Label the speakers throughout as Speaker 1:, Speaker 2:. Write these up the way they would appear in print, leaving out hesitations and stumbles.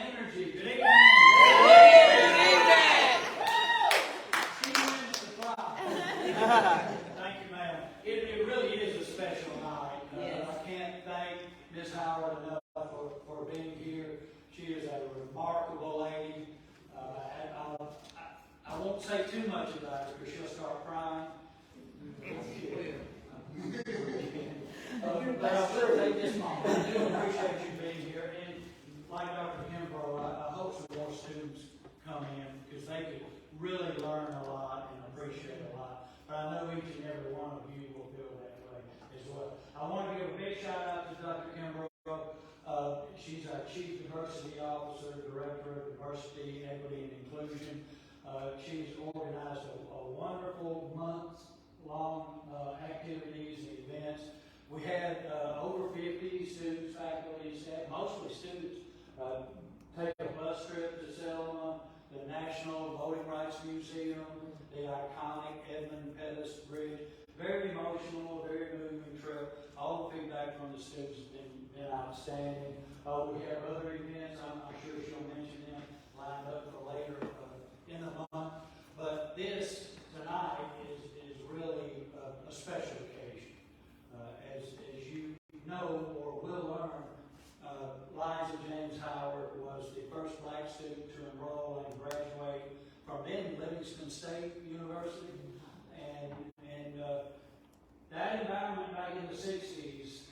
Speaker 1: energy. Good evening. Thank you, ma'am. It really is a special night.
Speaker 2: Yes.
Speaker 1: I can't thank Ms. Howard enough for being here. She is a remarkable lady. I won't say too much about her because she'll start crying. But I will take this moment. I do appreciate you being here. And like Dr. Kimbrough, I hope some more students come in because they could really learn a lot and appreciate a lot. But I know each and every one of you will feel that way as well. I want to give a big shout out to Dr. Kimbrough. She's our Chief Diversity Officer, Director of Diversity, Equity, and Inclusion. She's organized a wonderful month-long activities and events. We had over 50 students, faculty, staff, mostly students, take a bus trip to Selma, the National Voting Rights Museum, the iconic Edmund Pettus Bridge. Very emotional, very moving trip. All the feedback from the students has been outstanding. We have other events, I'm sure she'll mention them, lined up for later in the month. But this tonight is really a special occasion. As you know or will learn, Liza James Howard was the first black student to enroll and graduate from then-Livingston State University. And that environment back in the 60s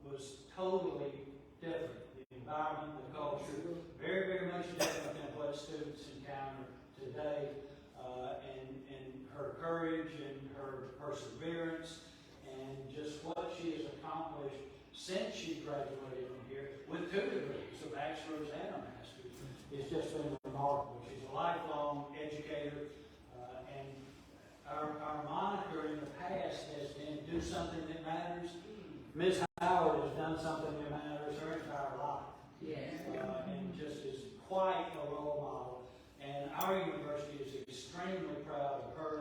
Speaker 1: was totally different. The environment, the culture, very, very much different than what students encounter today. And her courage and her perseverance and just what she has accomplished since she graduated from here with 2 degrees, a bachelor's and a master's. It's just been remarkable. She's a lifelong educator, and our moniker in the past has been do something that matters. Ms. Howard has done something that matters her entire life.
Speaker 2: Yes.
Speaker 1: And just is quite a role model. And our university is extremely proud of her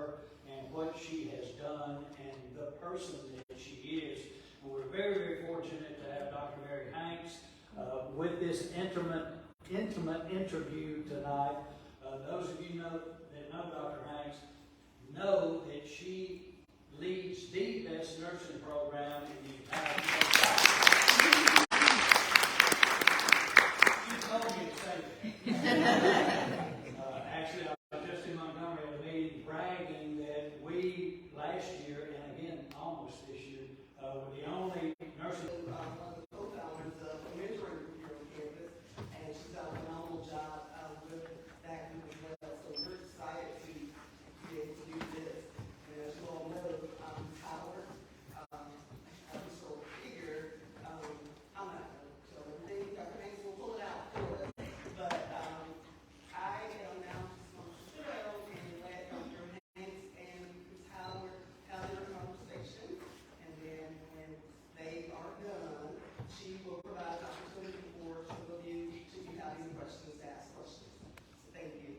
Speaker 1: and what she has done and the person that she is. And we're very, very fortunate to have Dr. Mary Hanks with this intimate interview tonight. Those of you that know Dr. Hanks know that she leads the best nursing program in the entire country. She told me to say that. Actually, I was just in Montgomery at a meeting bragging that we last year, and again almost this year, were the only nursing.
Speaker 3: One of the co-founders of a mentoring group here on campus, and she's done a phenomenal job with that group as well. So we're excited to be able to do this. And as you all know, Howard, I just sort of figured, I'm not going to show everything. Dr. Hanks will pull it out for us. But I am now just going to chill and let Dr. Hanks and Ms. Howard have their conversation. And then when they are done, she will provide opportunity for some of you to be having questions, to ask questions. So thank you.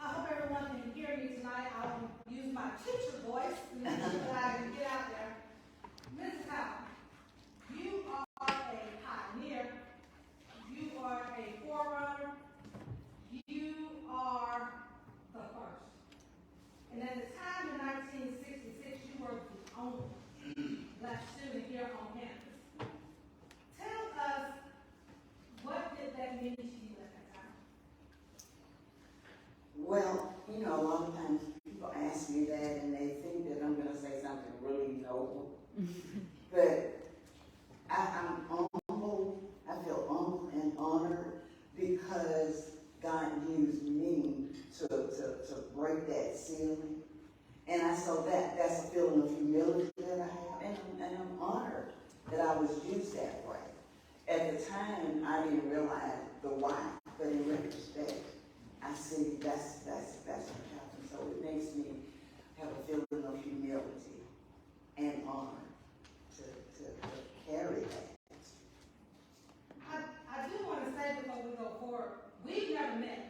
Speaker 4: I hope everyone can hear me tonight. I'll use my teacher voice so that I can get out there. Mrs. Howard, you are a pioneer. You are a forerunner. You are the first. And at the time in 1966, you were the only black student here on campus. Tell us, what did that mean to you at that time?
Speaker 2: Well, you know, a lot of times people ask me that and they think that I'm going to say something really noble. But I'm humble. I feel humble and honored because God used me to break that ceiling. And so that's a feeling of humility that I have. And I'm honored that I was used that way. At the time, I didn't realize the why, but in retrospect, I see that's what happened. So it makes me have a feeling of humility and honor to carry that.
Speaker 4: I do want to say before we go forward, we've never met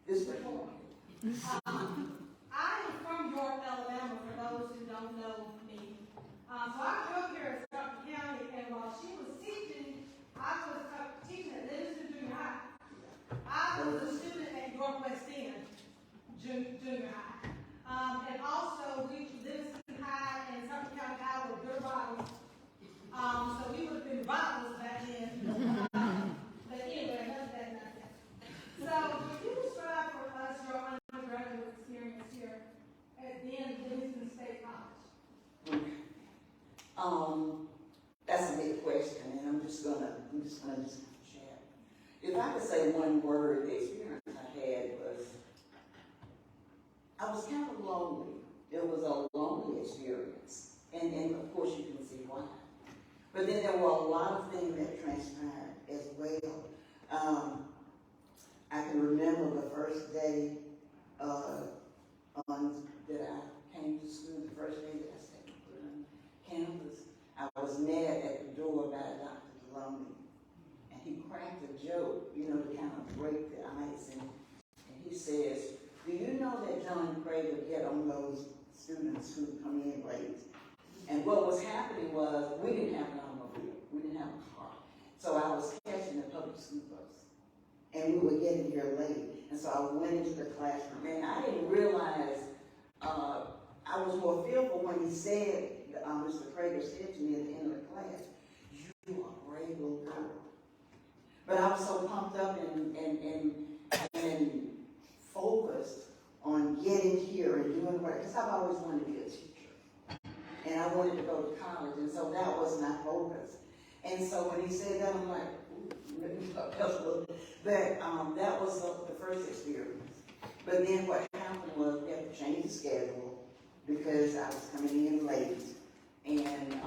Speaker 2: This
Speaker 4: before. I am
Speaker 2: I'm just gonna chat. If I could say one word, the experience I had was, I was kind of lonely. It was a lonely experience, and of course you can see why. But then there were a lot of things that transpired as well. I can remember the first day that I came to school, the first day that I stepped on campus. I was met at the door by Dr. Deloney, and he cracked a joke, you know, to kind of break the ice. And he says, "Do you know that John Craig would get on those students who come in late?" And what was happening was, we didn't have an automobile, we didn't have a car. So I was catching the public school bus, and we were getting here late. And so I went into the classroom, and I didn't realize, I was more fearful when he said, Mr. Prager said to me at the end of the class, "You are a brave little girl." But I was so pumped up and focused on getting here and doing work, because I've always wanted to be a teacher. And I wanted to go to college, and so that was my focus. And so when he said that, I'm like, ooh, but that was the first experience. But then what happened was we had to change the schedule because I was coming in late. And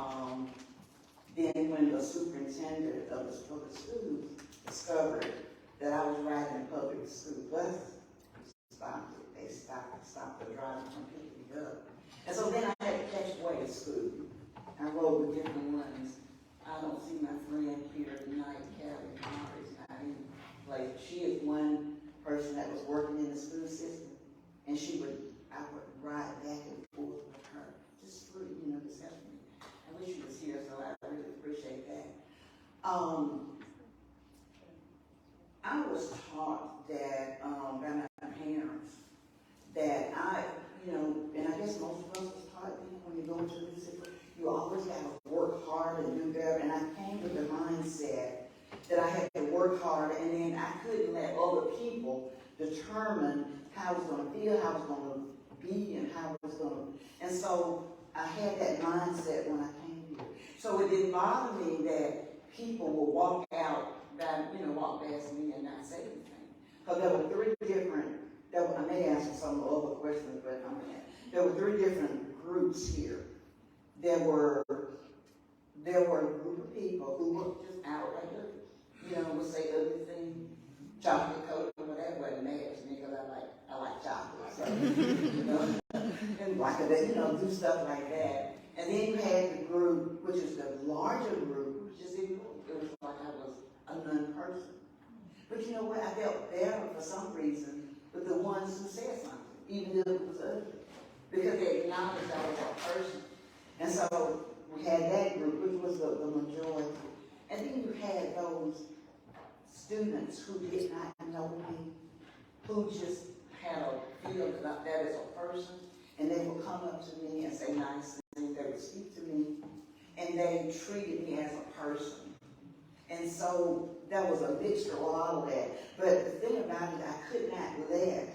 Speaker 2: then when the superintendent of the public schools discovered that I was riding a public school bus, they stopped the driver from picking me up. And so then I had to catch way to school. I rode with different ones. I don't see my friend here tonight, Callie Morris, not in place. She is one person that was working in the school system, and I would ride back and forth with her, just free, you know, just helping me. I wish she was here, so I really appreciate that. I was taught that by my parents that you know, and I guess most of us was taught when you go into music, you always got to work hard and do better. And I came with the mindset that I had to work hard, and then I couldn't let other people determine how I was going to feel, how I was going to be, and how I was going to. And so I had that mindset when I came here. So it didn't bother me that people would walk past me and not say anything. Because there were three different. I may answer some other questions, but there were three different groups here. There were a group of people who were just outright ugly. You know, would say ugly things, chocolate coated or whatever. Wasn't mad to me because I like chocolate. So, you know, and like that, you know, do stuff like that. And then you had the group, which is the larger group, which is it was like I was a non-person. But you know what? I felt better for some reason with the ones who said something, even though it was ugly, because they acknowledged I was a person. And so we had that group, which was the majority. And then you had those students who did not know me, who just had a feeling about that as a person, and they would come up to me and say nice things, they would speak to me, and they treated me as a person. And so there was a mixture of all of that. But the thing about it, I could not let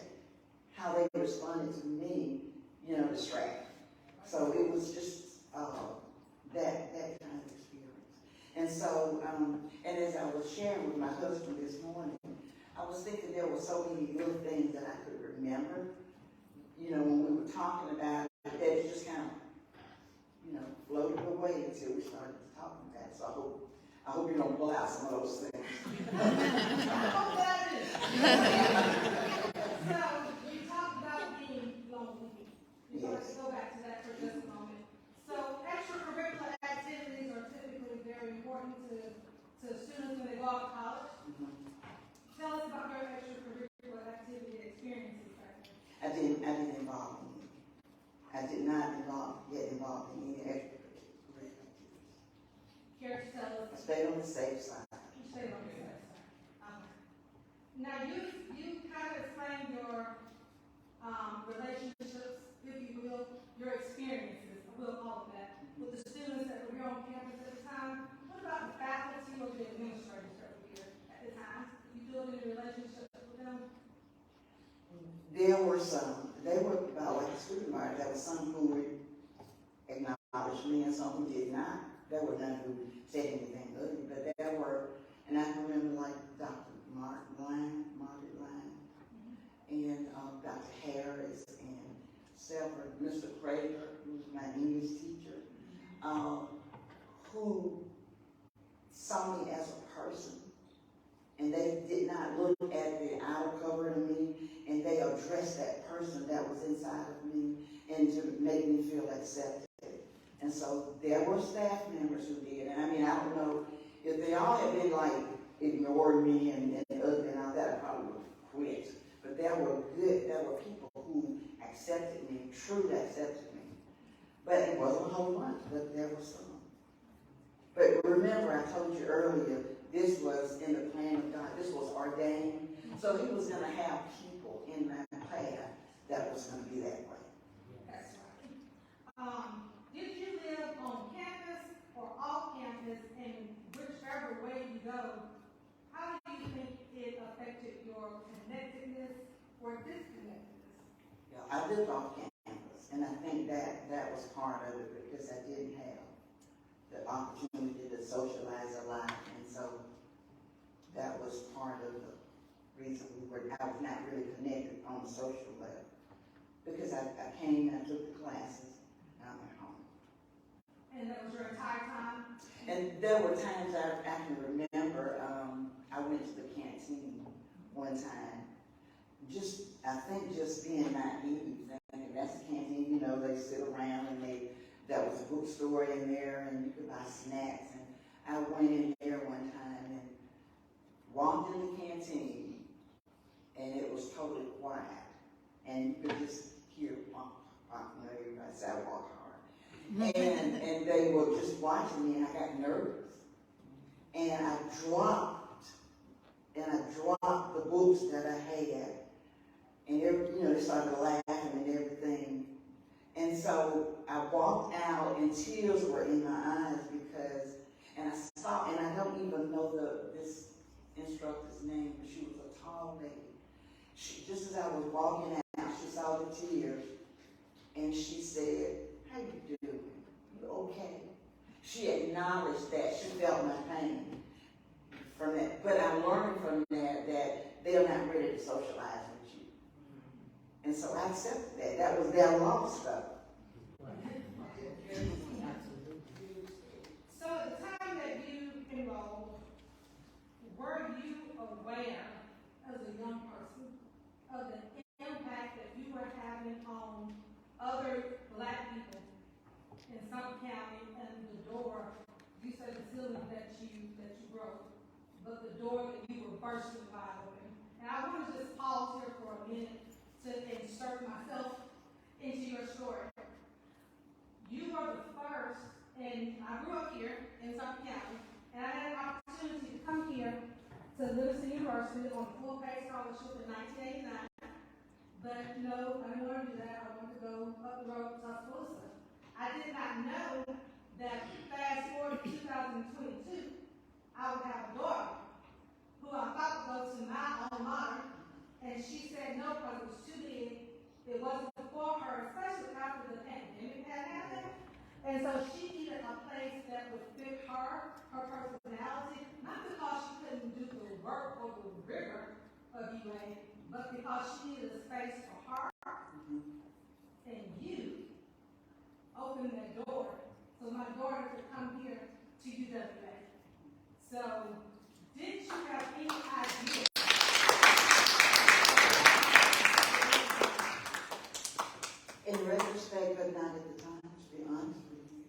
Speaker 2: how they responded to me, you know, distract. So it was just that kind of experience. And so, and as I was sharing with my husband this morning, I was thinking there were so many little things that I could remember. You know, when we were talking about it, that just kind of, you know, floated away until we started talking about it. So I hope you don't pull out some of those things.
Speaker 4: So, you talked about being lonely. We'd like to go back to that for just a moment. So, extracurricular activities are typically very important to students when they go out to college.
Speaker 2: Mm-hmm.
Speaker 4: Tell us about your extracurricular activity experiences back then.
Speaker 2: I didn't involve in it. I did not get involved in any extracurricular activities.
Speaker 4: Care to tell us?
Speaker 2: I stayed on the safe side.
Speaker 4: You stayed on the safe side. Now, you kind of explained your relationships, if you will, your experiences, I will call it that, with the students that were here on campus at the time. What about the faculty or the administrators that were here at the time? You build any relationships with them?
Speaker 2: There were some. They were about like a student body. There were some who would acknowledge me and some who did not. There were none who said anything ugly, but there were Martin Line, and Dr. Harris, and several, Mr. Craver, who's my English teacher, who saw me as a person, and they did not look at the outer cover of me, and they addressed that person that was inside of me, and to make me feel accepted. And so there were staff members who did, and I mean, I don't know, if they all had been like, ignored me and ugly and all that, I probably would have quit. But there were people who accepted me, truly accepted me. But it wasn't a whole bunch, but there were some. But remember, I told you earlier, this was in the plan of God. This was ordained. So he was going to have people in my path that was going to be that way.
Speaker 4: That's right. Did you live on campus or off campus, and whichever way you go, how do you think it affected your connectedness or disconnectedness?
Speaker 2: Yeah, I lived off campus, and I think that was part of it because I didn't have the opportunity to socialize a lot, and so that was part of the reason I was not really connected on a social level. Because I came and I took the classes, and I went home.
Speaker 4: And that was your entire time?
Speaker 2: And there were times I can remember, I went to the canteen one time, I think just being naive, thinking that's the canteen, you know, they sit around and there was a bookstore in there and you could buy snacks. And I went in there one time and walked in the canteen and it was totally quiet. And you could just hear, you know, everybody say I walk hard. And they were just watching me and I got nervous. And I dropped the books that I had. And they started laughing and everything. And so I walked out and tears were in my eyes and I saw, and I don't even know this instructor's name, but she was a tall lady. Just as I was walking out, she saw the tears and she said, "How you doing? You okay?" She acknowledged that. She felt my pain from that. But I learned from that they're not ready to socialize with you. And so I accepted that. That was their loss, though.
Speaker 4: So at the time that you enrolled, were you aware as a young person of the impact that you were having on other Black people in Sumter County and the door, you said the ceiling that you broke, but the door that you were bursting wide open? And I want to just pause here for a minute to insert myself into your story. You were the first, and I grew up here in Sumter County, and I had an opportunity to come here to Livingston University on a full-pay scholarship in 1989. But no, I didn't want to do that. I wanted to go up the road to Tuscaloosa. I did not know that fast forward to 2022, I would have a daughter who I thought would go to my alma mater, and she said no because it was too big. It wasn't for her, especially after the pandemic had happened. And so she needed a place that would fit her personality, not because she couldn't do the work or the rigor of UA, but because she needed a space for her. And you opened that door so my daughter could come here to UWA. So, did you have any idea?
Speaker 2: In retrospect, but not at the time, to be honest with you.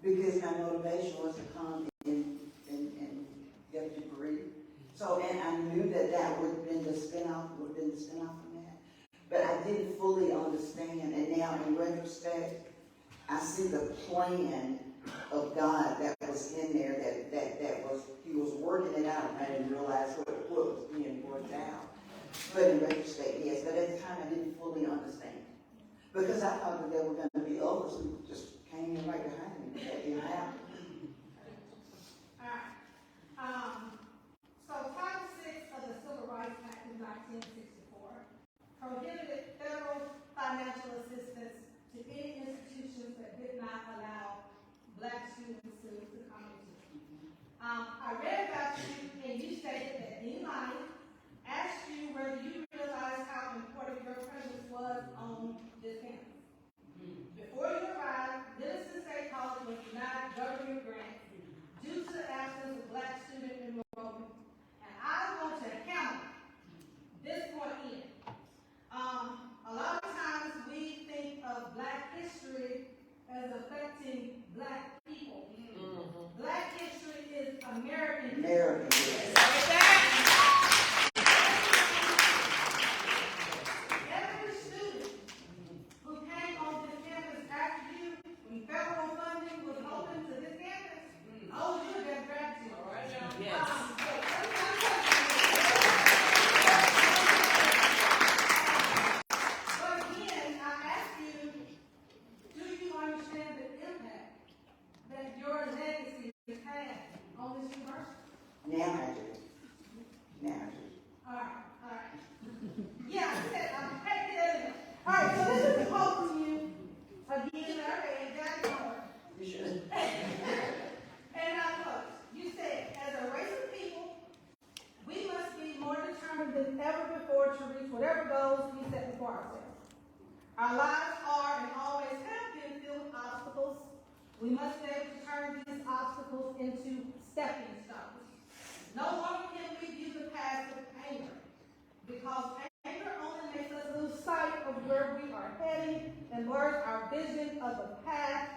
Speaker 2: Because my motivation was to come and get a degree. So, and I knew that would have been the spin-off from that. But I didn't fully understand. And now, in retrospect, I see the plan of God that was in there, that was, he was working it out, and I didn't realize what was being worked out. But in retrospect, yes. But at the time, I didn't fully understand. Because I thought that there were going to be others who just came in right behind me. That didn't happen.
Speaker 4: All right. So Title VI of the Civil Rights Act of 1964 prohibited federal financial assistance to any institutions that did not allow Black students to come into. I read about you, and you stated that any money
Speaker 2: Now I do. Now I do.
Speaker 4: All right. Yeah, I said, I'm happy that. All right, so this is a quote to you, again, and Jack Howard.
Speaker 2: You should.
Speaker 4: And I quote, you said, as a race of people, we must be more determined than ever before to reach whatever goals we set before ourselves. Our lives are and always have been filled with obstacles. We must be able to turn these obstacles into stepping stones. No longer can we view the past with anger, because anger only makes us lose sight of where we are heading and blurs our vision of the path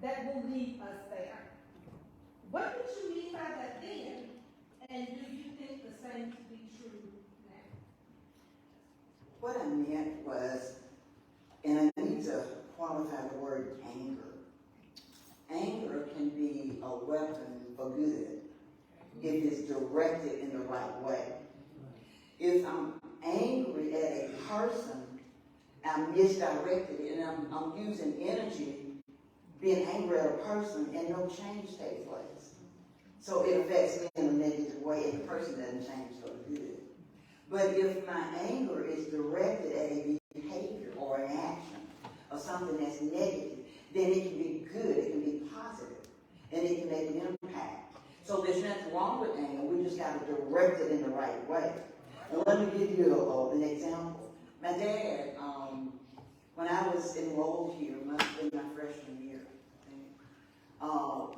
Speaker 4: that will lead us there. What did you mean by that then, and do you think the same to be true now?
Speaker 2: What I meant was, and I need to qualify the word anger. Anger can be a weapon for good if it's directed in the right way. If I'm angry at a person, I'm misdirected and I'm using energy being angry at a person and no change takes place. So it affects me in a negative way and the person doesn't change for the good. But if my anger is directed at a behavior or an action or something that's negative, then it can be good, it can be positive, and it can make an impact. So there's nothing wrong with anger, we just got to direct it in the right way. And let me give you an example. My dad, when I was enrolled here, must have been my freshman year, I think,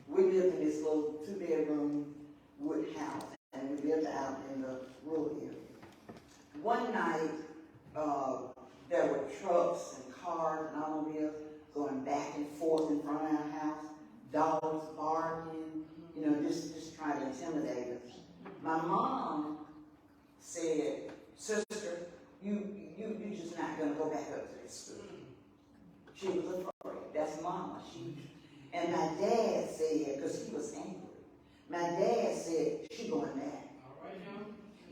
Speaker 2: we lived in this little 2-bedroom wood house, and we lived out in the rural area. One night, there were trucks and cars and automobiles going back and forth in front of our house, dogs barking, just trying to intimidate us. My mom said, "Sister, you just not gonna go back up to this school." She was afraid. That's Mama. And my dad said, because he was angry, my dad said, "She going back." All right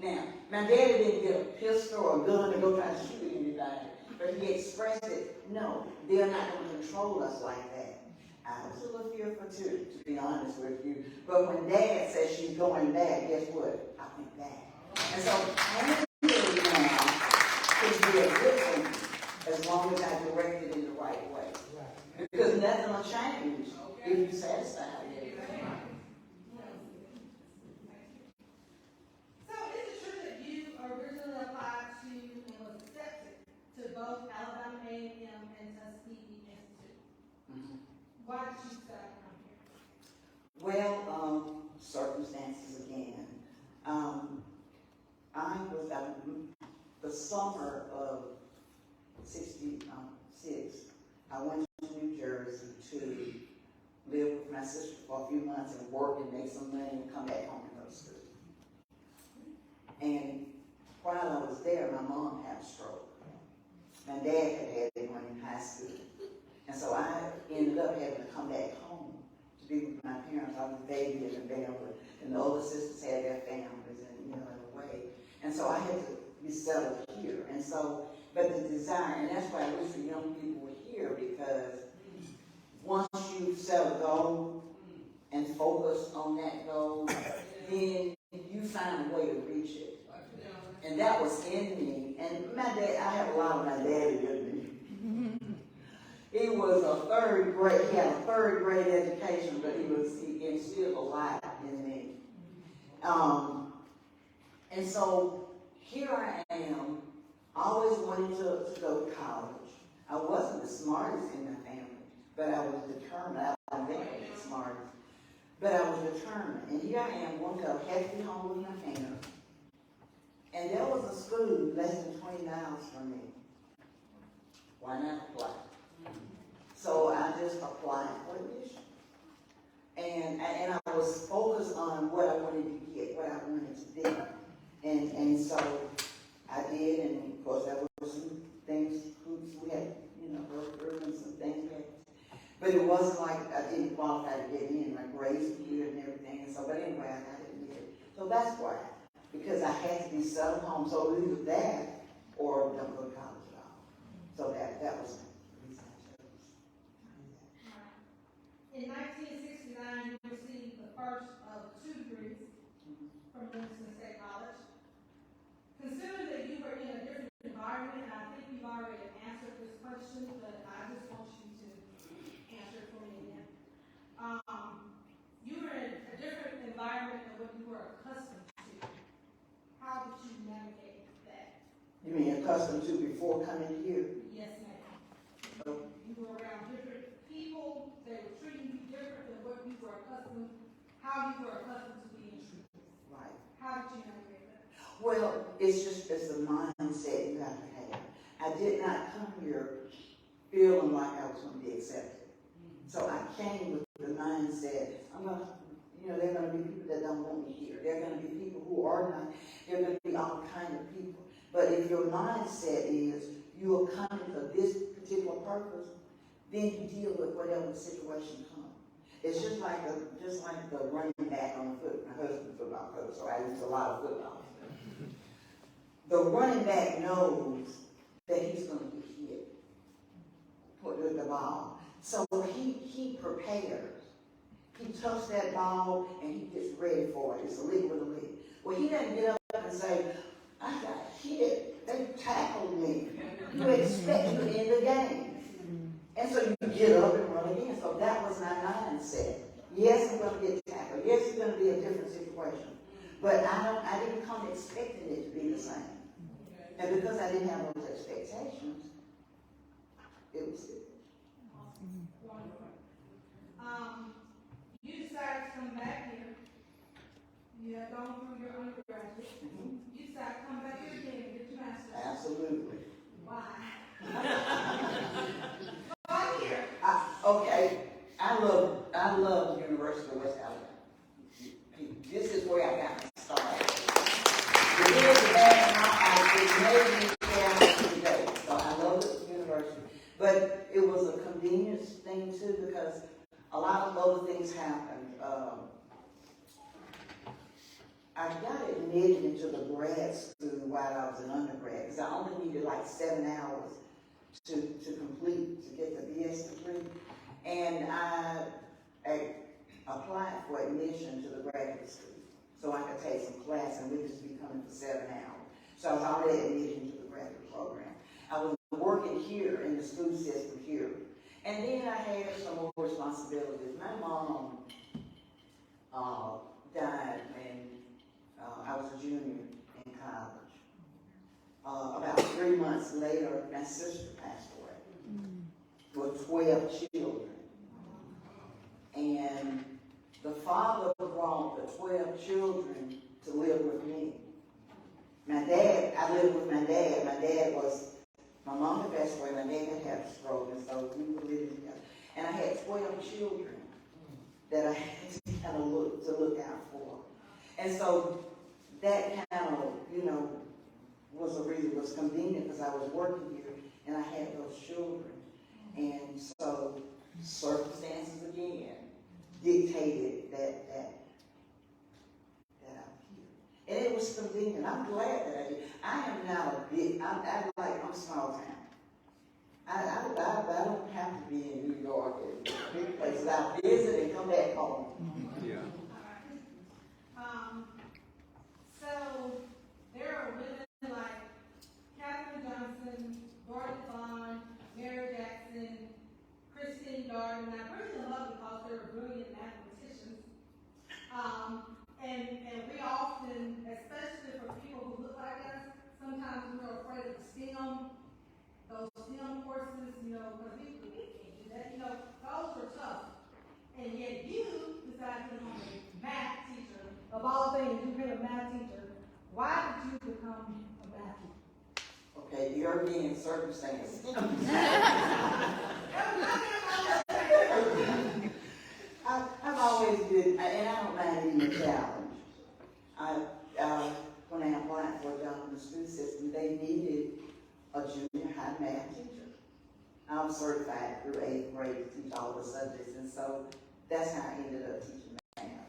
Speaker 2: now, my daddy didn't get a pistol or a gun to go try to shoot anybody, but he expressed it. No, they're not going to control us like that. I was a little fearful too, to be honest with you. But when Dad said she's going back, guess what? I went back. And so anger now can be a good thing as long as I direct it in the right way. Because nothing will change if you're satisfied with it.
Speaker 4: So is it true that you originally applied to and was accepted to both Alabama A&M and Tuskegee Institute? Why did you decide to come here?
Speaker 2: Well, circumstances again. I was the summer of '66. I went to New Jersey to live with my sister for a few months and work and make some money and come back home and go to school. And while I was there, my mom had a stroke. My dad had it when in high school. And so I ended up having to come back home to be with my parents. I was a baby in the family, and the older sisters had their families, and in a way. And so I had to be settled here. And so, but the desire, and that's why I wish the young people were here, because once you set a goal and focus on that goal, then you find a way to reach it. And that was in me. And my dad, I have a lot of my daddy with me. He was a third grade, he had a third grade education, but he instilled a lot in me. And so here I am, always wanting to go to college. I wasn't the smartest in my family, but I was determined. I don't think I was the smartest, but I was determined. And here I am, one day I had to be home with my parents. And there was a school less than 20 miles from me. Why not apply? So I just applied for admission. And I was focused on what I wanted to get, what I wanted to do. And so I did, and of course there were some things, hoops we had, heard and some things. But it wasn't like I didn't qualify to get in, my grades were good and everything. And so, but anyway, I got it. So that's why, because I had to be settled home. So either that or don't go to college at all. So that was the reason I chose.
Speaker 4: In 1969, you received the first of 2 degrees you were accustomed to. How did you navigate that?
Speaker 2: You mean accustomed to before coming here?
Speaker 4: Yes, ma'am. You were around different people, they were treating you different than what you were accustomed, how you were accustomed to being treated.
Speaker 2: Right.
Speaker 4: How did you navigate that?
Speaker 2: Well, it's a mindset you have to have. I did not come here feeling like I was going to be accepted. So I came with the mindset, there are going to be people that don't want me here. There are going to be people who are not. There are going to be all kinds of people. But if your mindset is you are coming for this particular purpose, then you deal with whatever situation comes. It's just like the running back on the foot. My husband's a football coach, so I use a lot of football. The running back knows that he's going to get hit with the ball. So he prepares. He touches that ball and he gets ready for it. It's a lick with a lick. Well, he doesn't get up and say, I got hit. They tackled me. You expect to end the game. And so you get up and run again. So that was my mindset. Yes, I'm going to get tackled. Yes, it's going to be a different situation. But I didn't come expecting it to be the same. And because I didn't have those expectations, it was it.
Speaker 4: Wonderful. You decided to come back here. You have gone through your undergraduate. You decided to come back here again and get your master's.
Speaker 2: Absolutely.
Speaker 4: Why? Why here?
Speaker 2: Okay, I love the University of West Alabama. This is where I got my start. The good, the bad, it made me care today. So I love the university. But it was a convenience thing too, because a lot of other things happened. I got admitted into the grad school while I was an undergrad, because I only needed like 7 hours to get the BS degree. And I applied for admission to the graduate school so I could take some class, and we just be coming for 7 hours. So I was already admitted into the graduate program. I was working here in the school system here. And then I had some more responsibilities. My mom died when I was a junior in college. About 3 months later, my sister passed away with 12 children. And the father brought the 12 children to live with me. I lived with my dad. My mom had passed away, my dad had a stroke, and so we were living together. And I had 12 children that I had to kind of look out for. And so that kind of, was a reason, was convenient, because I was working here and I had those children. And so circumstances again dictated that I'm here. And it was convenient. I'm glad that I did. I am now I'm small town. I don't have to be in New York and big places. I visit and come back home.
Speaker 5: Yeah.
Speaker 4: So there are women like Katherine Johnson, Dorothy Vaughn, Mary Jackson, Christine Darden. I bring them up because they're brilliant mathematicians. And we often, especially for people who look like us, sometimes we're afraid of STEM, those STEM courses, because we can't do that. Those are tough. And yet you decided to become a math teacher. Of all things, you've been a math teacher. Why did you become a math teacher?
Speaker 2: Okay, you're being circumstances. I've always been, and I don't mind being a challenge. When I applied for a job in the school system, they needed a junior high math teacher. I'm certified through 8th grade to teach all the subjects, and so that's how I ended up teaching math.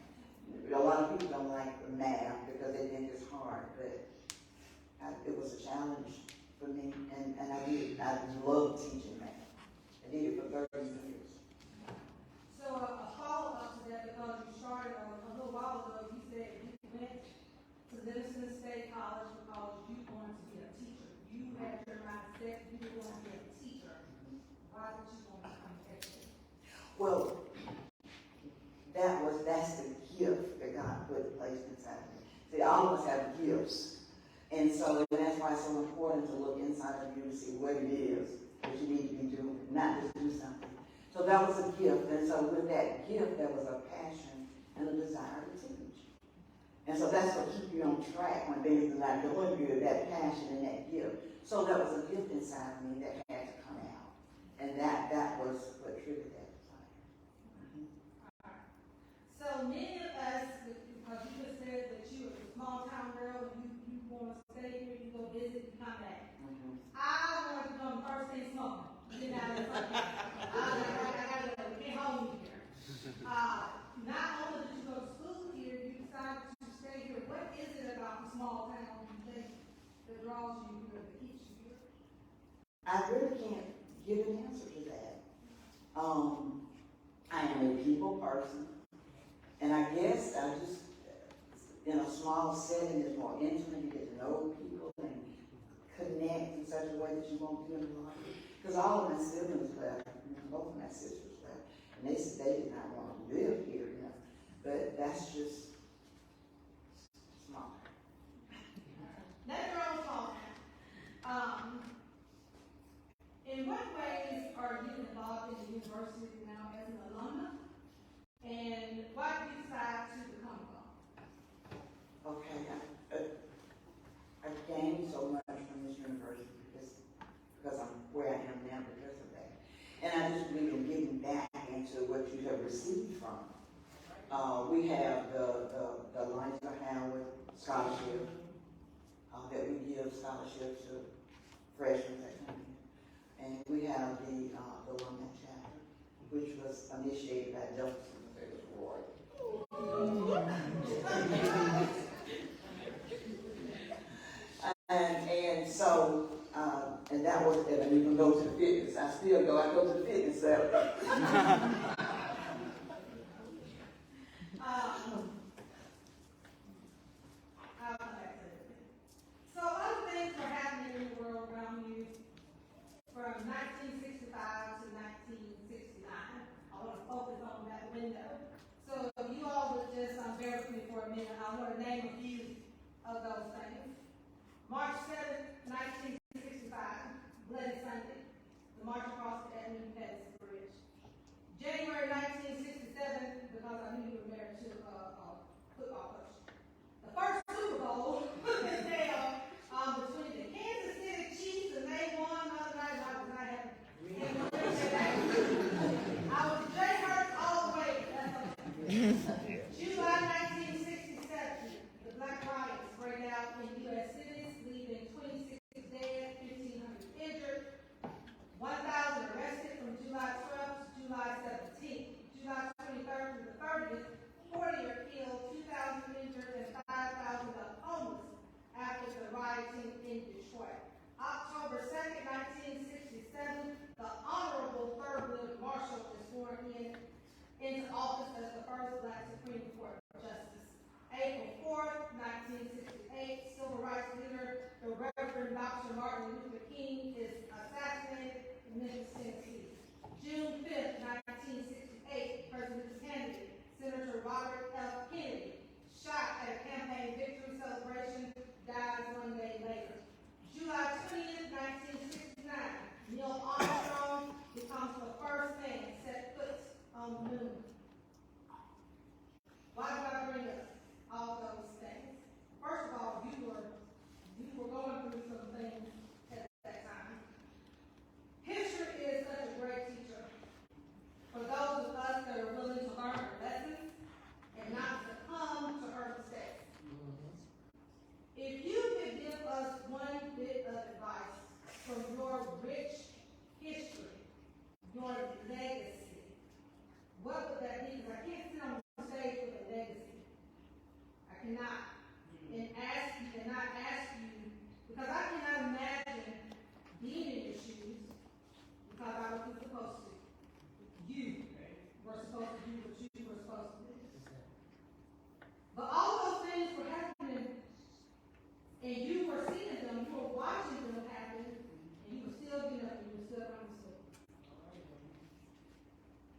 Speaker 2: A lot of people don't like the math because they think it's hard, but it was a challenge for me, and I love teaching math. I did it for 30 years.
Speaker 4: So a follow-up to that, because you started a little while ago, you said you went to Livingston State College because you wanted to be a teacher. You had your mindset, you were going to be a teacher. Why did you want to become a teacher?
Speaker 2: Well, that's the gift that God put in place placed inside of me. See, all of us have gifts. And so that's why it's so important to look inside of you to see what it is that you need to be doing, not just do something. So that was a gift. And so with that gift, there was a passion and a desire to teach. And so that's what keeps you on track when things are not doing good, that passion and that gift. So there was a gift inside of me that had to come out. And that was what triggered that desire.
Speaker 4: So many of us, because you just said that you were a small town girl, you want to stay here, you go visit, you come back. I wanted to come first thing smoking. Get out of the front. I gotta go. We can't hold me here. Not only did you go to school here, you decided to stay here. What is it about the small town you think that draws you here, that keeps you here?
Speaker 2: I really can't give an answer to that. I am a people person. And I guess I just, in a small setting, is more intimate. You get to know people and connect in such a way that you won't do in life. Because all of my siblings left, both of my sisters left, and they said they did not want to live here, But that's just small.
Speaker 4: That's your own fault. In what ways are you involved in the university now as an alumna? And why did you decide to become one?
Speaker 2: Okay, I gained so much from this university because I'm where I am now because of that. And I just believe in getting back into what you have received from. We have the Liza Howard scholarship that we give scholarships to freshmen that come in. And we have the alumni chapter, which was initiated by Jefferson Ward. And so, and that was, and I even go to the fitness. I still go. I go to the fitness Saturday.
Speaker 4: So other things were happening in the world around you from 1965 to 1969. I want to focus on that window. So if you all would just bear with me for a minute, I want to name a few of those things. March 7th, 1965, Bloody Sunday, the march across the Edmund Pettus Bridge. January 1967, because I knew you were married to a football coach. The first Super Bowl was held between the Kansas City Chiefs, and they won the other night. I was not happy. I was J. Hurt all the way. July 1967, the Black Riots break out in U.S. cities, leaving 26 dead, 1,500 injured, 1,000 arrested from July 12th to July 17th. July 23rd to the 30th, 40 are killed, 2,000 injured, and 5,000 are homeless after the rioting in Detroit. October 2nd, 1967, the Honorable Thurgood Marshall is sworn into office as the first Black Supreme Court Justice. April 4th, 1968, civil rights leader, the Reverend Dr. Martin Luther King is assassinated in Memphis, Tennessee. June 5th, 1968, presidential candidate, Senator Robert F. Kennedy, shot at a campaign victory celebration, dies 1 day later. July 20th, 1969, Neil Armstrong becomes the first man to set foot on the moon. Why do I bring up all those things? First of all, you were going through some things at that time. History is such a great teacher for those of us that are willing to learn her lessons and not succumb to her mistakes. If you could give us one bit of advice from your rich history, your legacy, what would that be? Because I can't sit on the stage with a legacy. I cannot. Cannot ask you, because I cannot imagine being in your shoes, because I wasn't supposed to. You were supposed to do what you were supposed to do. But all those things were happening, and you were seeing them, you were watching them happen, and you were still getting up and you were still going to school.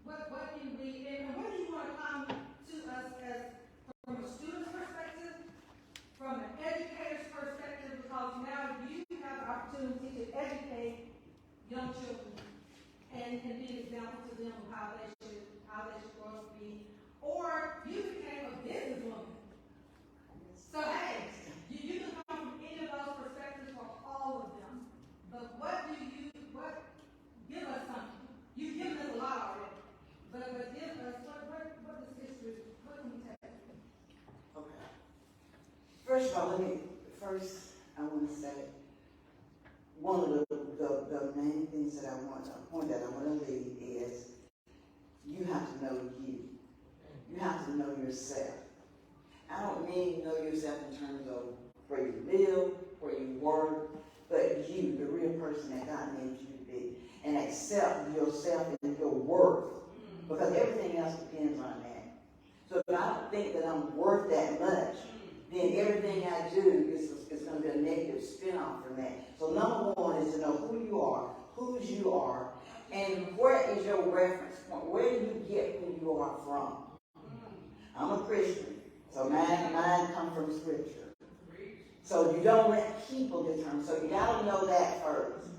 Speaker 4: What can we, and what do you want to come to us as, from a student's perspective?
Speaker 2: First of all, I want to say, one of the main things that I want to leave is, you have to know you. You have to know yourself. I don't mean know yourself in terms of where you live, where you work, but you, the real person that God made you to be, and accept yourself and your worth, because everything else depends on that. So if I don't think that I'm worth that much, then everything I do is going to be a negative spin-off from that. So number one is to know who you are, whose you are, and where is your reference point? Where do you get who you are from? I'm a Christian, so mine comes from Scripture. So you don't let people determine. So you got to know that first.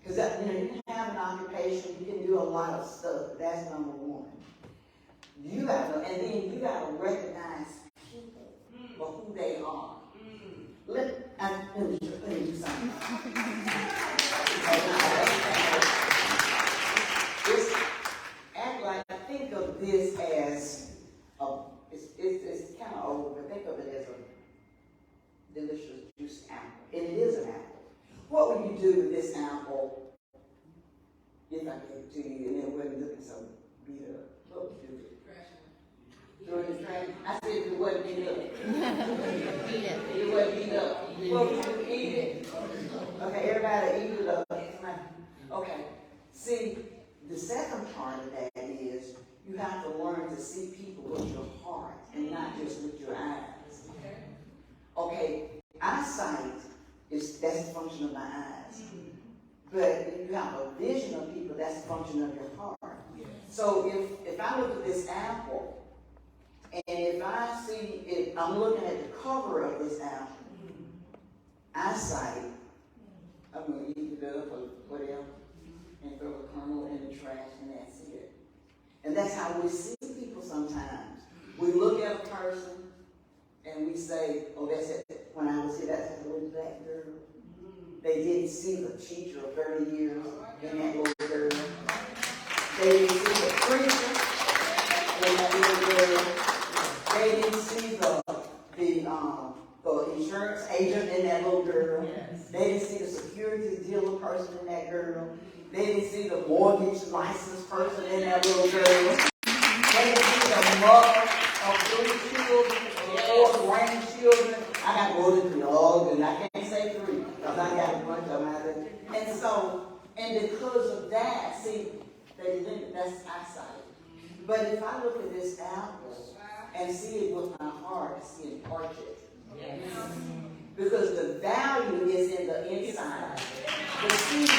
Speaker 2: Because you can have an occupation, you can do a lot of stuff, but that's number one. You got to know, and then you got to recognize people for who they are. Let me do something. Just act like, think of this as it's kind of old, but think of it as a delicious juice apple. And it is an apple. What would you do with this apple if I gave it to you and it wasn't looking so beat up? What would you do with it? Throw it in the trash? I said if it wasn't beat up. If it wasn't beat up. What would you eat it? Okay, everybody eat it up. Okay. See, the second part of that is you have to learn to see people with your heart and not just with your eyes. Okay, eyesight that's the function of my eyes. But if you have a vision of people, that's the function of your heart. So if I look at this apple, and if I see it, I'm looking at the cover of this apple, eyesight, I'm going to eat it up or whatever, and throw a kernel in the trash, and that's it. And that's how we see people sometimes. We look at a person, and we say, oh, that's it. When I was here, that's that little black girl. They didn't see the teacher of 30 years in that little girl. They didn't see the preacher in that little girl. They didn't see the insurance agent in that little girl. They didn't see the security dealer person in that girl. They didn't see the mortgage license person in that little girl. They didn't see the mother of 3 children, 4 grandchildren. I got more than 3, all good. I can't say 3, because I got a bunch of them out there. And so, and because of that, see, that's eyesight. But if I look at this apple and see it with my heart, I see it portrait. Because the value is in the inside. The seed.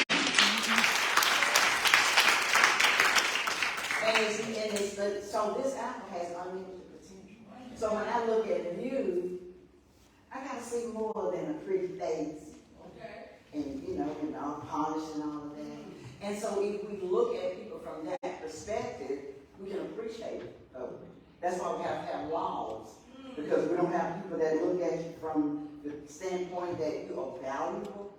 Speaker 2: So this apple has unlimited potential. So when I look at you, I got to see more than a pretty face. And, and all polished and all of that. And so if we look at people from that perspective, we can appreciate it. That's why we have to have laws. Because we don't have people that look at you from the standpoint that you are valuable.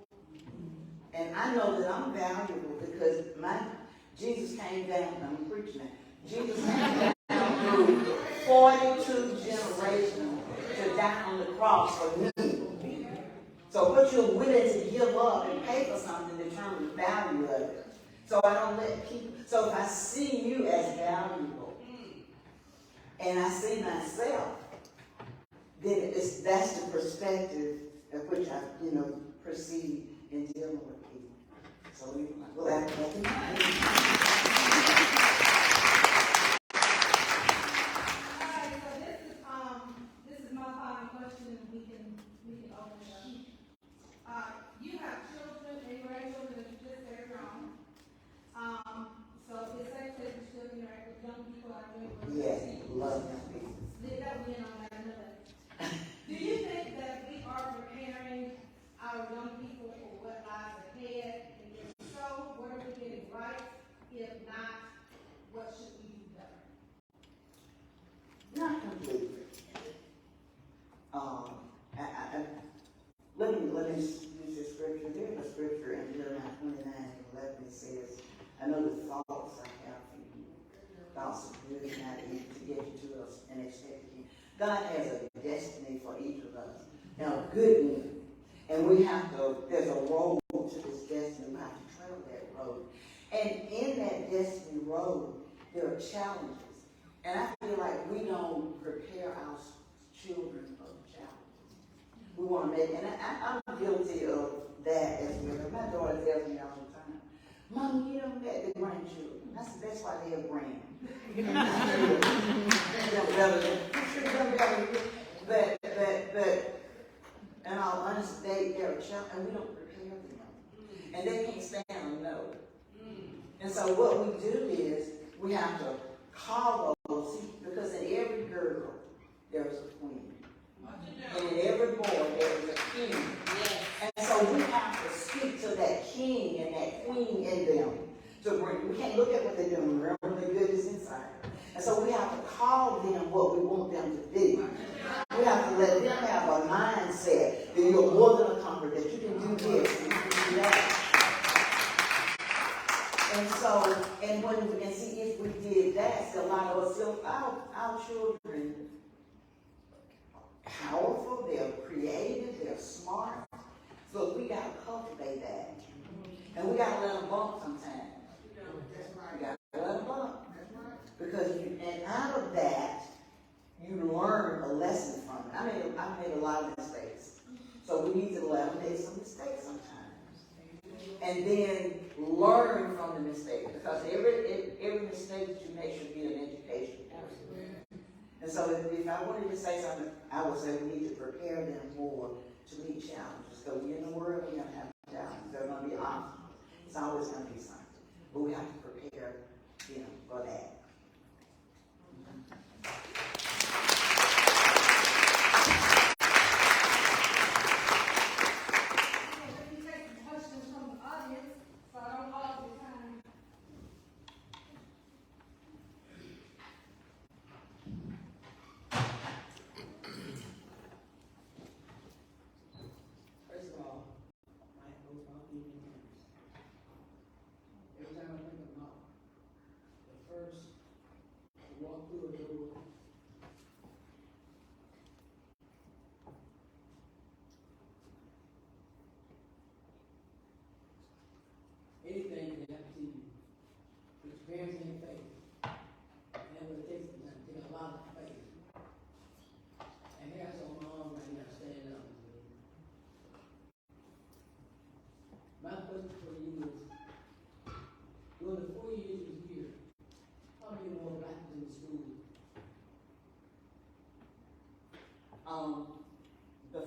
Speaker 2: And I know that I'm valuable because Jesus came down, I'm preaching that. Jesus came down through 42 generations to die on the cross for me. So what you're willing to give up and pay for something determines the value of it. So I don't let people, so if I see you as valuable and I see myself, then that's the perspective of which I, proceed in dealing with people. So we'll have to
Speaker 4: this is my final question, and we can open it up. You have children and grandchildren that you just said wrong. So it's safe that you still interact with young people out there.
Speaker 2: Yes, love young people.
Speaker 4: That we in on that another. Do you think that we are preparing our young people for what lies ahead? And if so, what are we getting right? If not, what should we do better?
Speaker 2: Not completely. Let me use this scripture. There's a scripture in Jeremiah 29:11. It says, I know the thoughts I have for you. Thoughts of good and not evil to get you to an expected end. God has a destiny for each of with us, and a good end. And we have to, there's a road to this destiny, we have to travel that road. And in that destiny road, there are challenges. And I feel like we don't prepare our children for the challenges. We want to make, and I'm guilty of that as well. My daughter tells me all the time, Mom, you don't get the grandchildren. That's why they're grand. But, in all honesty, they're a child, and we don't prepare them. And they can't stand a no. And so what we do is, we have to call those, because in every girl, there is a queen. And in every boy, there is a king. And so we have to speak to that king and that queen in them. We can't look at what they're doing. Remember, the good is inside. And so we have to call them what we want them to do. We have to let them have a mindset that you're more than a conqueror, that you can do this and you can do that. And so, and see, if we did that, see, a lot of us, our children, powerful, they're creative, they're smart. So we got to cultivate that. And we got to let them bump sometimes. We got to let them bump. Because and out of that, you learn a lesson from it. I made a lot of mistakes. So we need to let them make some mistakes sometimes. And then learn from the mistake. Because every mistake that you make should be an education for you. And so if I wanted to say something, I would say we need to prepare them more to meet challenges. So in the world, we're going to have challenges. There are going to be obstacles. It's always going to be something. But we have to prepare them for that.
Speaker 5: Anything can happen to you. But your parents ain't faith. And what it takes is to take a lot of faith. And here's on my arm right now, stand up. My question for you is, during the 4 years you was here, how many more black in the school?
Speaker 2: The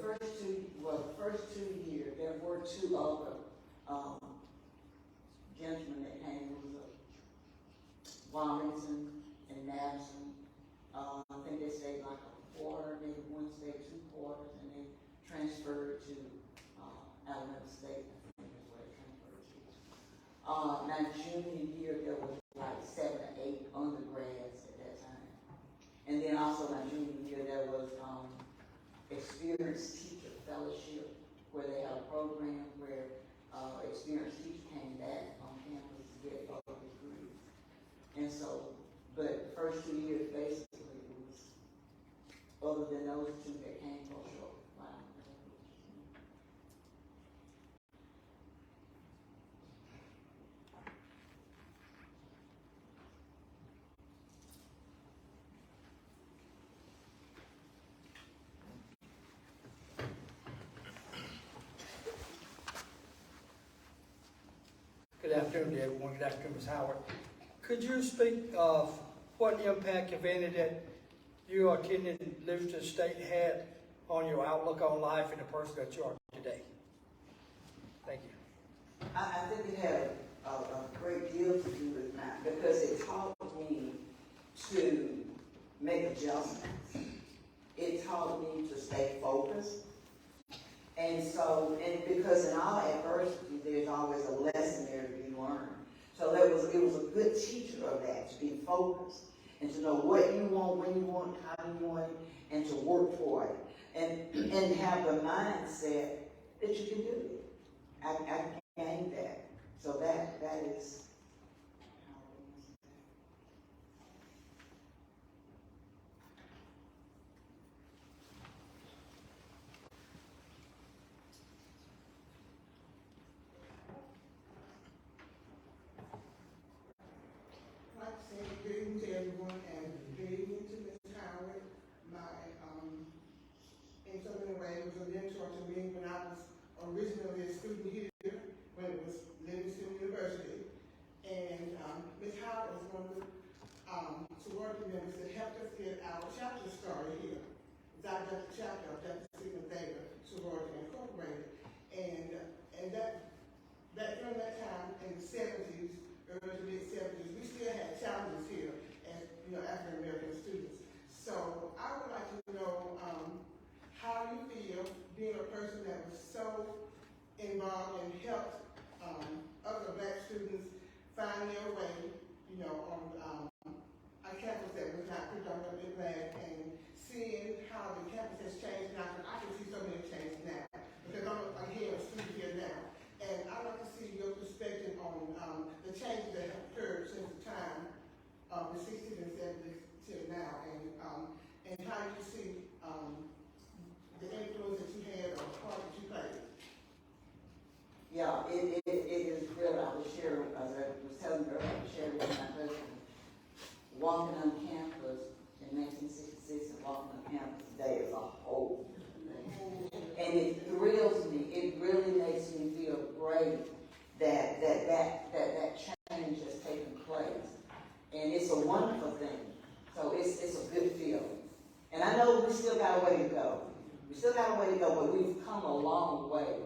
Speaker 2: first 2 years, there were 2 other gentlemen that came. It was Livingston and Madison. I think they stayed like a quarter, maybe one stayed 2 quarters, and they transferred to Alabama State. I think that's where they transferred to. My junior year, there was like 7 or 8 undergrads at that time. And then also my junior year, there was experienced teacher fellowship, where they had a program where experienced teachers came back on campus to get other degrees. And so, but the first 2 years basically was, other than those 2 that came for a short while.
Speaker 6: Good afternoon to everyone. Good afternoon, Ms. Howard. Could you speak of what impact, if any, that you attending Livingston State had on your outlook on life and the person that you are today? Thank you.
Speaker 2: I think it had a great deal to do with that, because it taught me to make adjustments. It taught me to stay focused. And so, because in all adversity, there's always a lesson there to be learned. So it was a good teacher of that, to be focused and to know what you want, when you want, how you want it, and to work for it. And have the mindset that you can do it. I gained that. So that is how it is.
Speaker 3: originally a student here when it was Livingston University. And Ms. Howard was one of the sorority members that helped us get our chapter started here. I got the chapter of Dr. Sigma Theta Sorority Incorporated. And that during that time in the 70s, early to mid 70s, we still had challenges here as African American students. So I would like to know how you feel being a person that was so involved and helped other Black students find their way, on a campus that was not predominantly Black, and seeing how the campus has changed now. I can see so many changes now because I'm here a student here now, and I'd like to see your perspective on the changes that have occurred since the time of the 60s and 70s till now, and how you see the influence that you had or the part that you played.
Speaker 2: Yeah, it is real. I was sharing, as I was telling you earlier, I was sharing with my husband, walking on campus in 1966 and walking on campus today is a whole thing. And it thrills me. It really makes me feel great that change has taken place. And it's a wonderful thing. So it's a good feeling. And I know we still got a way to go. We still got a way to go, but we've come a long way.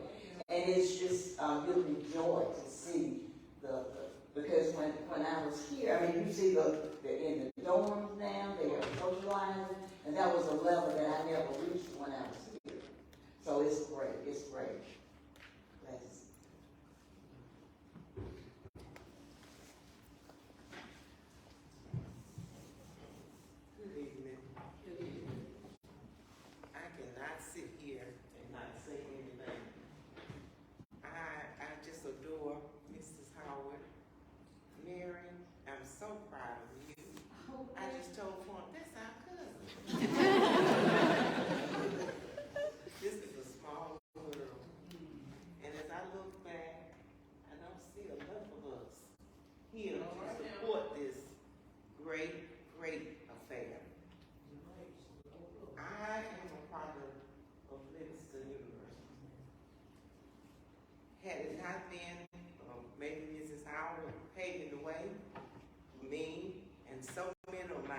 Speaker 2: And it's just gives me joy to see because when I was here, I mean, you see they're in the dorms now, they are socializing, and that was a level that I never reached when I was here. So it's great, it's great. Bless.
Speaker 7: Good evening.
Speaker 5: Good evening.
Speaker 7: I cannot sit here and not say anything. I just adore Mrs. Howard. Mary, I'm so proud of you. I just told Font, that's our cousin. This is a small world. And as I look back, I don't see enough of us here to support this great, great affair. I am a product of Livingston University. Had it not been maybe Mrs. Howard paving the way, me and so many of my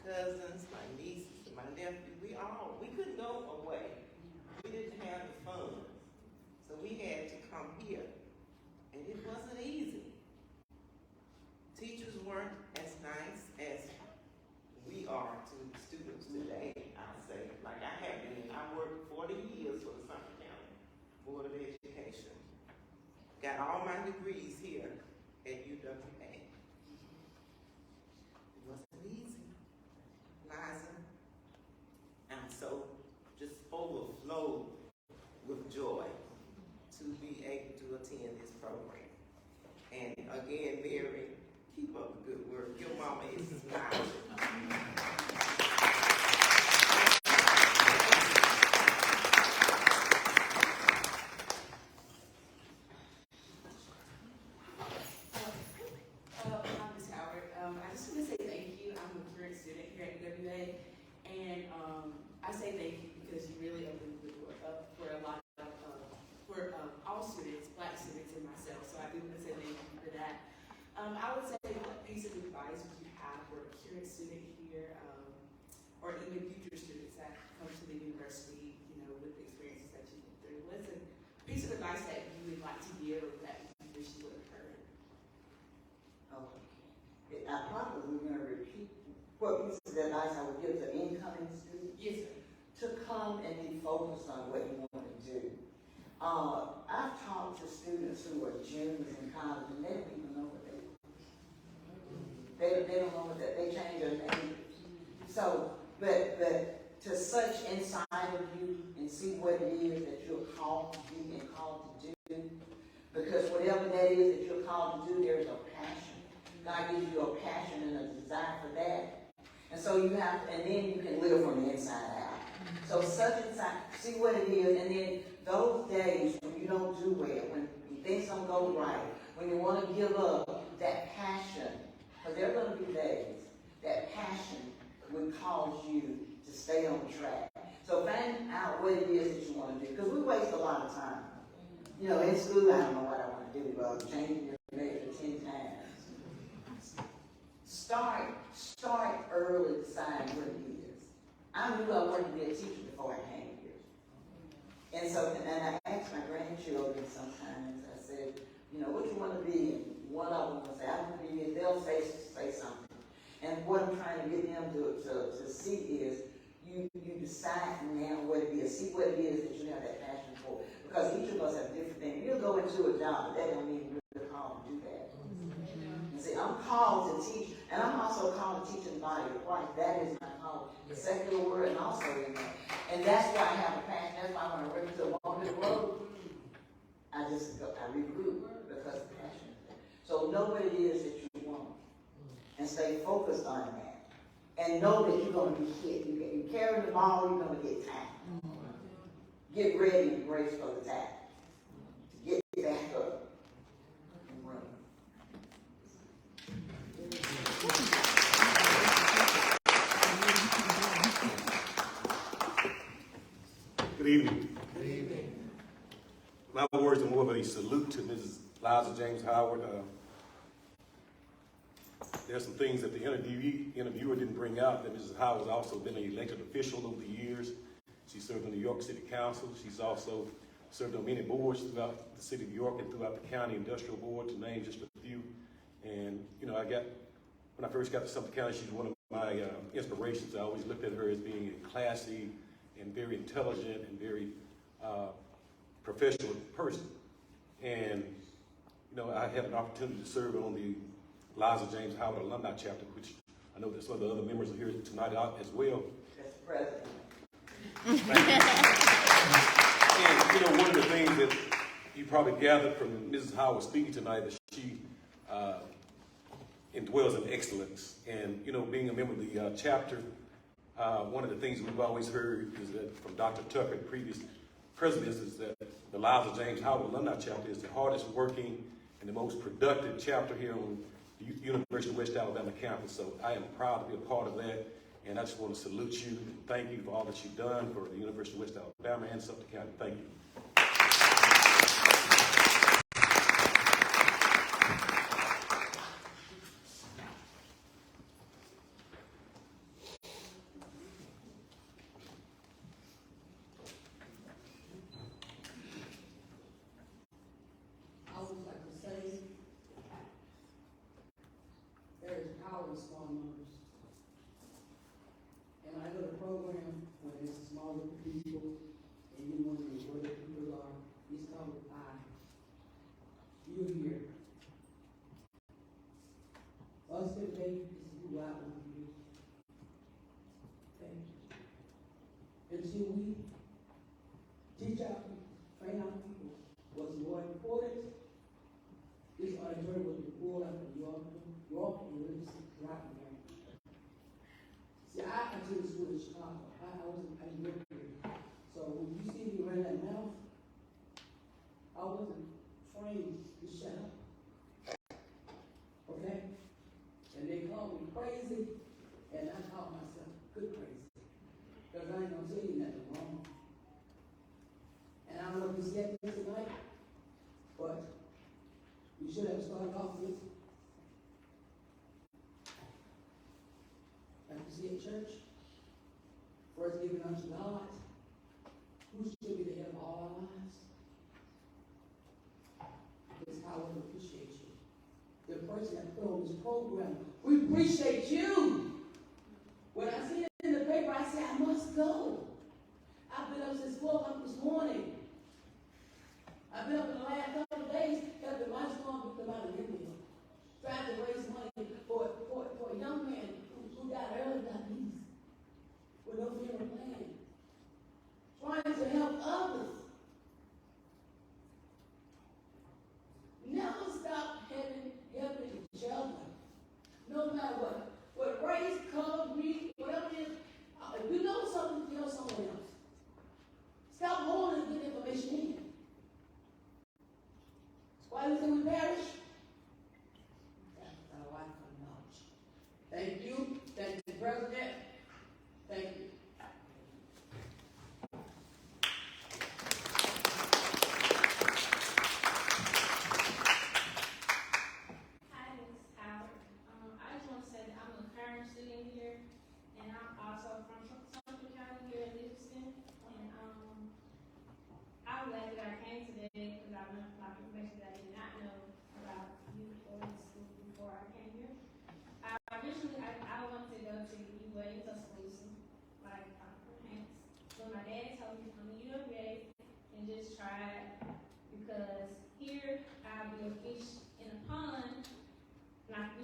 Speaker 7: cousins, my nieces, my nephews, we couldn't go away. We didn't have the funds. So we had to come here. And it wasn't easy. Teachers weren't as nice as we are to the students today, I'll say. Like I worked 40 years for the Sumter County Board of Education. Got all my degrees here at UWA. It wasn't easy. Liza, I'm so just overflowed with joy to be able to attend this program. And again, Mary, keep up the good work. Your mama is smiling.
Speaker 8: Ms. Howard, I just want to say thank you. I'm a current student here at UWA, and I say thank you because you really opened the door up for a lot of, for all students, Black students and myself, so I do want to say thank you for that. I would say what piece of advice would you have for a current student here, or even future students that come to the university, with the experiences that you've been through? What's a piece of advice that you would like to give that you wish you would have heard?
Speaker 2: Okay. I probably going to repeat what piece of advice I would give to incoming students.
Speaker 8: Yes, sir.
Speaker 2: To come and be focused on what you want to do. I've talked to students who are juniors in college and they don't even know what they want. They don't know what they change their name. So, but to search inside of you and see what it is that you're called to be and called to do, because whatever that is that you're called to do, there's a passion. God gives you a passion and a desire for that. And so you have, and then you can live from the inside out. So search inside, see what it is, and then those days when you don't do well, when things don't go right, when you want to give up, that passion, because there are going to be days, that passion would cause you to stay on track. So find out what it is that you want want to do, because we waste a lot of time. You know, in school, I don't know what I want to do, but I'm changing your major 10 times. Start early deciding what it is. I knew I wanted to be a teacher before I came here. And so, and I asked my grandchildren sometimes, I said, you know, what you want to be? And one of them will say, I want to be, and they'll say something. And what I'm trying to get them to see is, you decide now what it is. See what it is that you have that passion for. Because each of us have different things. You'll go into a job, but that don't mean you're called to do that. And see, I'm called to teach, and I'm also called to teach in the body of Christ. That is my call. The secular word and also in that. And that's why I have a passion. That's why when I went to walk the road, I regroup because of passion. So know what it is that you want. And stay focused on that. And know that you're going to be hit. You carry the ball, you're going to get tackled. Get ready and brace for the tackle. Get back up and run.
Speaker 9: Good evening. Good evening. My words are more of a salute to Mrs. Liza James Howard. There's some things that the interviewer didn't bring out, that Mrs. Howard has also been an elected official over the years. She served on the New York City Council. She's also served on many boards throughout the city of York and throughout the county industrial board, to name just a few. And, you know, when I first got to Sumter County, she's one of my inspirations. I always looked at her as being a classy and very intelligent and very professional person. And, you know, I had an opportunity to serve on the Liza James Howard Alumni Chapter, which I know that some of the other members are here tonight as well.
Speaker 2: That's the president.
Speaker 9: And, you know, one of the things that you probably gathered from Mrs. Howard speaking tonight is she indwells in excellence. And, you know, being a member of the chapter, one of the things we've always heard is that from Dr. Tucker and previous presidents is that the Liza James Howard Alumni Chapter is the hardest working and the most productive chapter here on the University of West Alabama campus. So I am proud to be a part of that. And I just want to salute you and thank you for all that you've done for the University of West Alabama and Sumter County. Thank you.
Speaker 5: I would like to say, there is power in small numbers. And I go to program when it's a small group of people, and you wonder where the people are. He's called you're here. Us today is who I want to be. Thank you. Until we teach our people, train our people, what's more important, this auditorium was pulled out of York and Livingston right now. See, I attended school in Chicago. I didn't live here. So when you see me running that mouth, I wasn't trained to shut up. Okay? And they called me crazy, and I called myself good crazy. Because I ain't gonna tell you nothing wrong. And I don't know if you said this tonight, but we should have started off with, like you see at church, first giving unto God, who should be the head of all our lives. This is how we appreciate you. The person that put on this program, we appreciate you. When I see it in the paper, I say, I must go. I've been up since 4 o'clock this morning. I've been up in the last couple of days, helping my son with the out of India, trying to raise money for a young man who died early diabetes with no funeral plan. Trying to help others. Never stop helping each other. No matter what race, color, creed, whatever it is. If you know something, tell someone else. Stop holding and get information in. Why do you think we perish? That's our lack of knowledge. Thank you. Thank you, President. Thank you.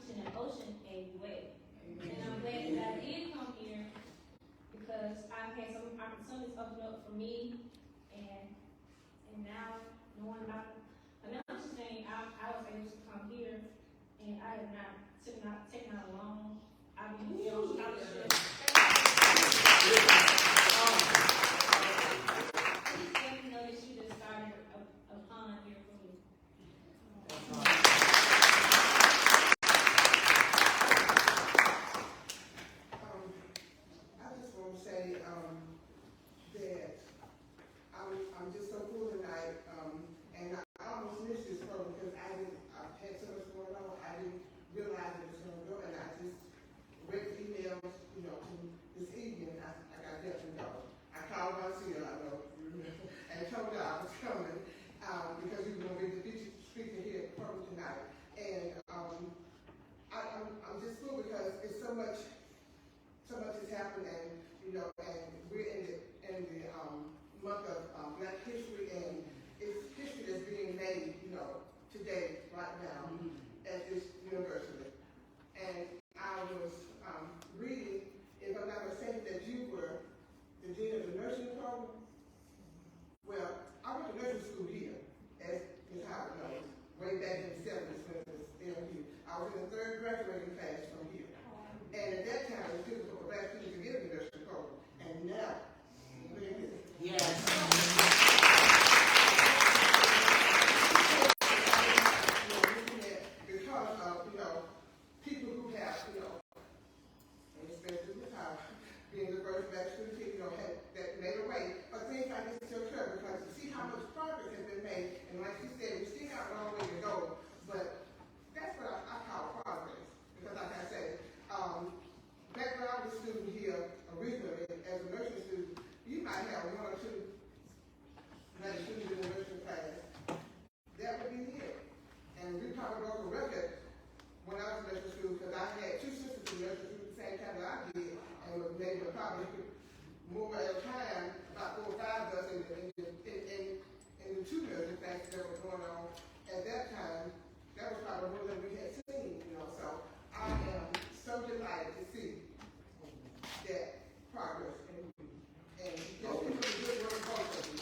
Speaker 10: to an ocean paved way. And I'm glad that I did come here because I've had some opportunities open up for me, and now knowing about another thing, I was able to come here, and I have not taken out a loan. I've been here on scholarship. You know, that she just started a pond here for me.
Speaker 3: I just want to say that I'm just so cool tonight, and I almost missed this program because I've had so much going on. I didn't realize it was going to go, and I just read the emails, to this evening. I got definitely go. I called Marcia, I know, and told her I was coming because we were going to be the speaker here at the program tonight, and I'm just cool because it's so much has happened, and and we're in the month of Black History, and it's history that's being made, today, right now, at this university. And I was reading, if I'm not mistaken, that you were the dean of the nursing program. Well, I went to nursing school here, as Ms. Howard knows, way back in the 70s when it was still here. I was in the third graduating class from here. And at that time, it was difficult for Black people to get a nursing program. And now, look at this.
Speaker 7: Yes.
Speaker 3: Because of, people who have, and especially Ms. Howard, being the first Black student here, had that made a way. But things like this still occur because you see how much progress has been made. And like you said, we still got a long way to go. But that's what I call progress. Because like I said, back when I was a student here originally, as a nursing student, you might have one or two Black students in the nursing class. That would be it. And we probably broke a record when I was in nursing school because I had two sisters in nursing school at the same time that I did, and maybe probably more at a time, about 4 or 5 of us in the two nursing classes that were going on at that time. That was probably more than we had seen, So I am so delighted to see that progress and just people do good work both of you.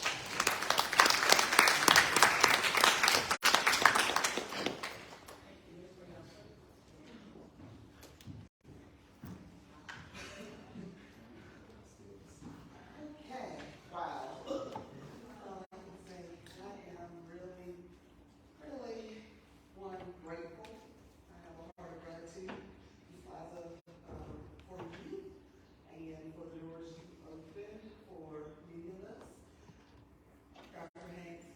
Speaker 3: Okay, wow. All I can say, I am really, really, one, grateful. I have a heart of gratitude, Ms. Liza, for you and for the doors you opened for meeting us. Dr. Hanks,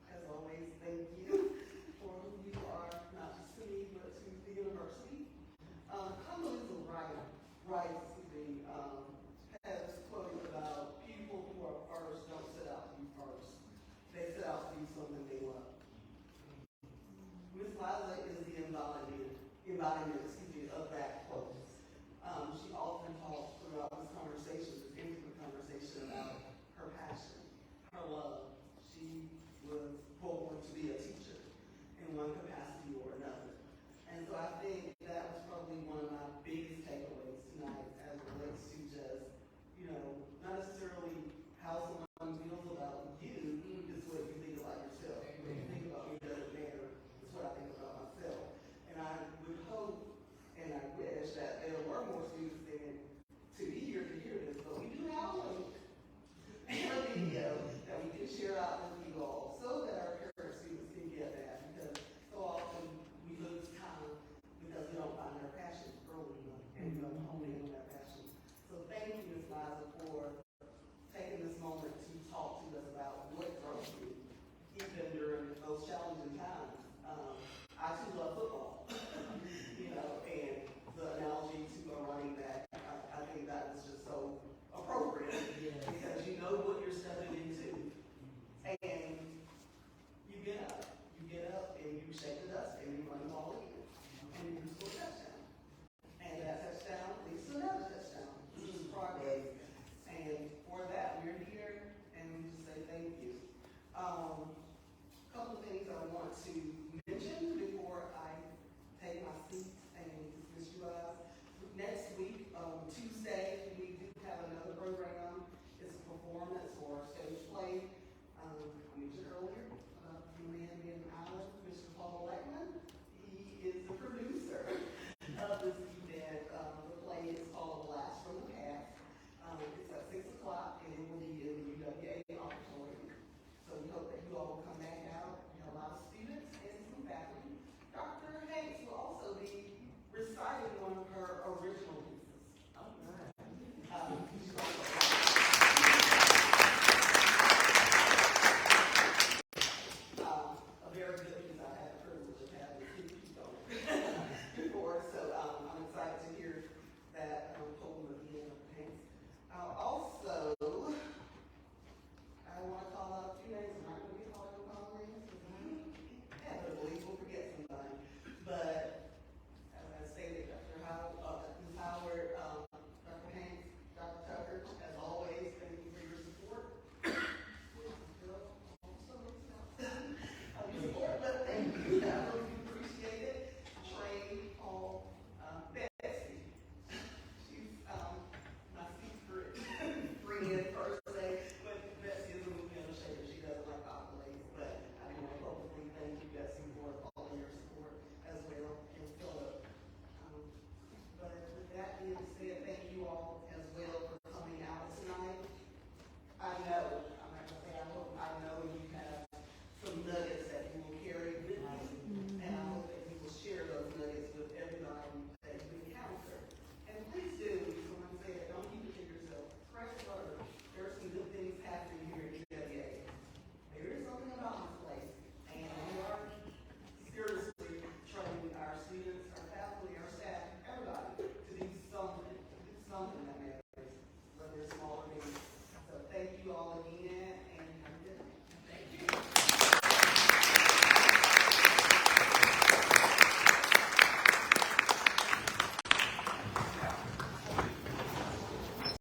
Speaker 3: as always, thank you for who you are, not just to me, but to the university. Condoleezza Rice, has quoted about people who are first don't set out to be first. They set out to be something they love. Ms. Liza is the embodiment of that quote. She often talks throughout this conversation, this intimate conversation, about her passion, her love. She was born to be a teacher in one capacity or another. And so I think that was probably one of my biggest takeaways tonight as it relates to just, not necessarily how someone feels about you, is what you think about yourself. What you think about me doesn't matter. It's what I think about myself. And I would hope and I wish that there were more students than to be here to hear this, but we do have a link and a video that we can share out with